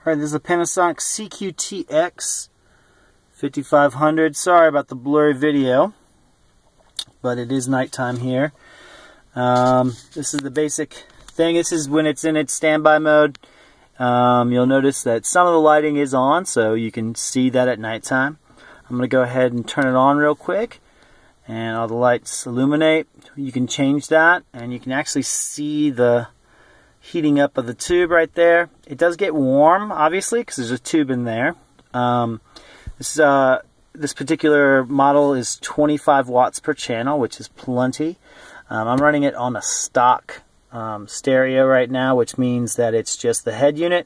Alright, this is a Panasonic CQ-TX5500. Sorry about the blurry video, but it is nighttime here. This is the basic thing. This is when it's in its standby mode. You'll notice that some of the lighting is on, so you can see that at nighttime. I'm going to go ahead and turn it on real quick, and all the lights illuminate. You can change that, and you can actually see the heating up of the tube right there. It does get warm, obviously, because there's a tube in there. This particular model is 25 watts per channel, which is plenty. I'm running it on a stock stereo right now, which means that it's just the head unit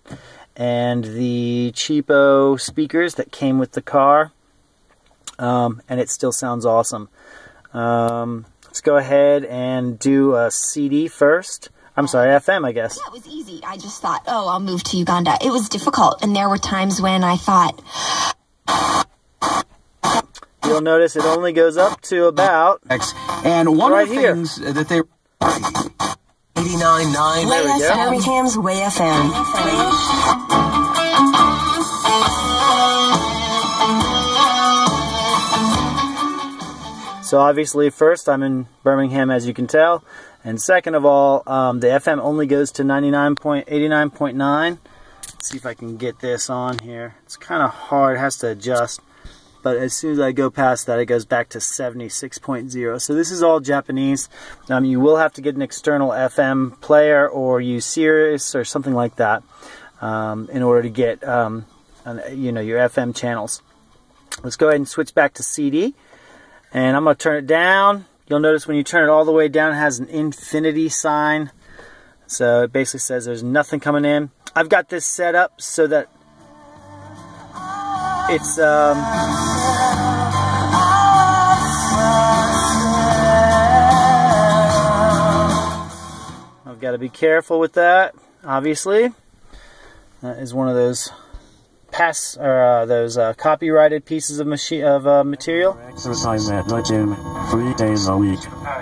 and the cheapo speakers that came with the car, and it still sounds awesome. Let's go ahead and do a CD first. I'm sorry, FM, I guess. Yeah, it was easy. I just thought, oh, I'll move to Uganda. It was difficult, and there were times when I thought... You'll notice it only goes up to about... And one right of the things that they... 89.9. Way FM. Birmingham's Way FM. So obviously, first, I'm in Birmingham, as you can tell. And second of all, the FM only goes to 89.9. Let's see if I can get this on here. It's kind of hard, it has to adjust. But as soon as I go past that, it goes back to 76.0. So this is all Japanese. You will have to get an external FM player or use Sirius or something like that in order to get your FM channels. Let's go ahead and switch back to CD. And I'm going to turn it down. You'll notice when you turn it all the way down, it has an infinity sign. So it basically says there's nothing coming in. I've got this set up so that it's I've got to be careful with that, obviously. That is one of those copyrighted pieces of material. Exercise at the gym 3 days a week.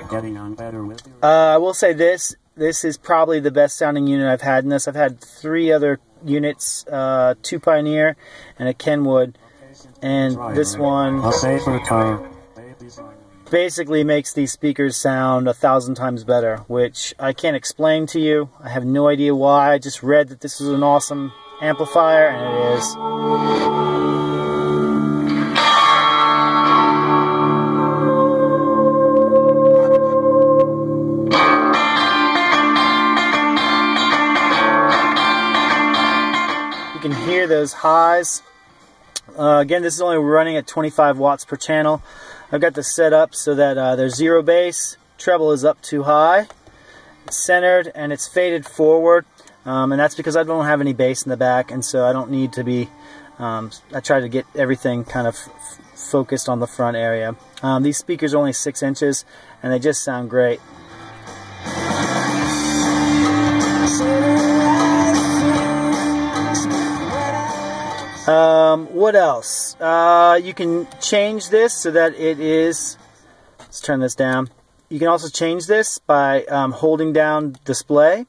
Getting on better with you. I will say this is probably the best sounding unit I've had in this. I've had 3 other units, 2 Pioneer and a Kenwood, and this one A safer car. basically makes these speakers sound 1,000 times better, which I can't explain to you. I have no idea why. I just read that this was an awesome amplifier, and it is. You can hear those highs. Again, this is only running at 25 watts per channel. I've got this set up so that there's zero bass, treble is up too high, it's centered, and it's faded forward. And that's because I don't have any bass in the back, and so I don't need to be, I try to get everything kind of focused on the front area. These speakers are only 6 inches, and they just sound great. What else? You can change this so that it is, let's turn this down. You can also change this by holding down display.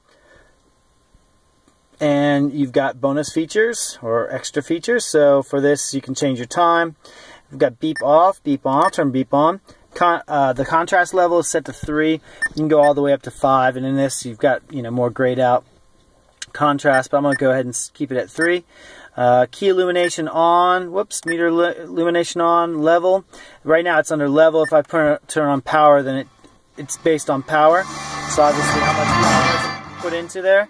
And you've got bonus features or extra features. So for this, you can change your time. You've got beep off, beep on. I'll turn beep on. The contrast level is set to 3. You can go all the way up to 5. And in this, you've got more grayed out contrast. But I'm going to go ahead and keep it at 3. Key illumination on. Whoops, meter illumination on. Level. Right now, it's under level. If I turn on power, then it's based on power. So obviously, how much power is put into there.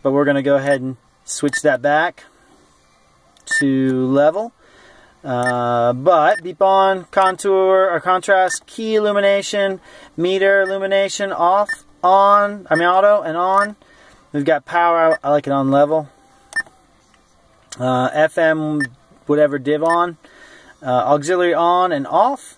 But we're going to go ahead and switch that back to level. But beep on, contour or contrast, key illumination, meter illumination off, on, auto and on. We've got power, I like it on level. FM, whatever div on. Auxiliary on and off.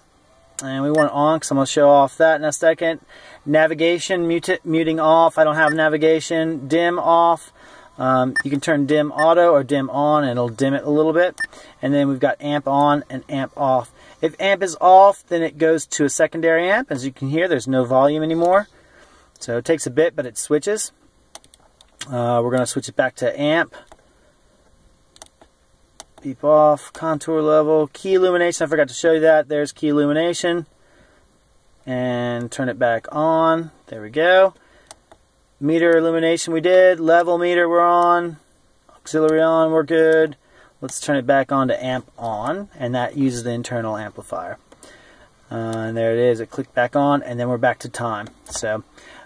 And we want it on because I'm going to show off that in a second. Navigation, muting off. I don't have navigation. Dim off. You can turn dim auto or dim on, and it'll dim it a little bit. And then we've got amp on and amp off. If amp is off, then it goes to a secondary amp. As you can hear, there's no volume anymore. So it takes a bit, but it switches. We're going to switch it back to amp. Beep off, contour level, key illumination. I forgot to show you that. There's key illumination. And turn it back on. There we go. Meter illumination we did. Level meter we're on. Auxiliary on, we're good. Let's turn it back on to amp on. And that uses the internal amplifier. And there it is. It clicked back on. And then we're back to time. So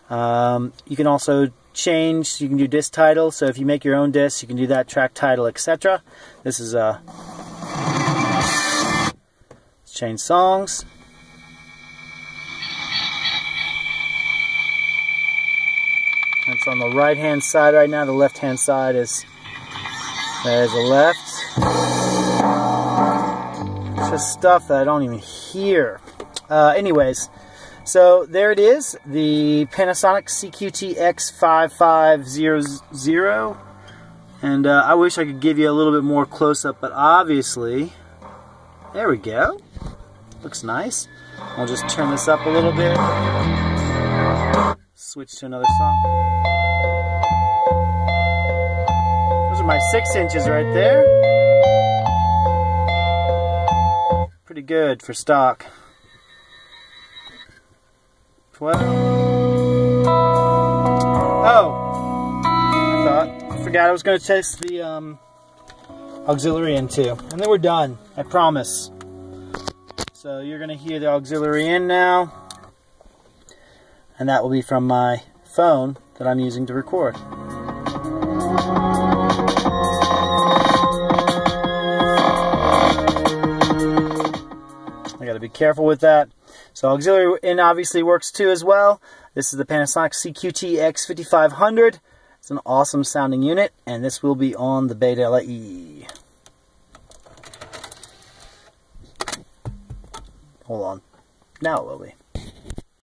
you can also change. You can do disc title. So if you make your own disc, you can do that. Track title, etc. This is let's change songs. It's on the right hand side right now. The left hand side is, there's the left. It's just stuff that I don't even hear. Anyways, so there it is, the Panasonic CQ-TX5500. And I wish I could give you a little bit more close up, but obviously, there we go. Looks nice. I'll just turn this up a little bit. Switch to another song. Those are my 6 inches right there. Pretty good for stock. 12. Oh! I forgot I was going to test the auxiliary in too. And then we're done. I promise. So you're going to hear the auxiliary in now. And that will be from my phone that I'm using to record. I gotta be careful with that. So auxiliary in obviously works too as well. This is the Panasonic CQ-TX5500. It's an awesome sounding unit, and this will be on the Beta LE. Hold on. Now it will be.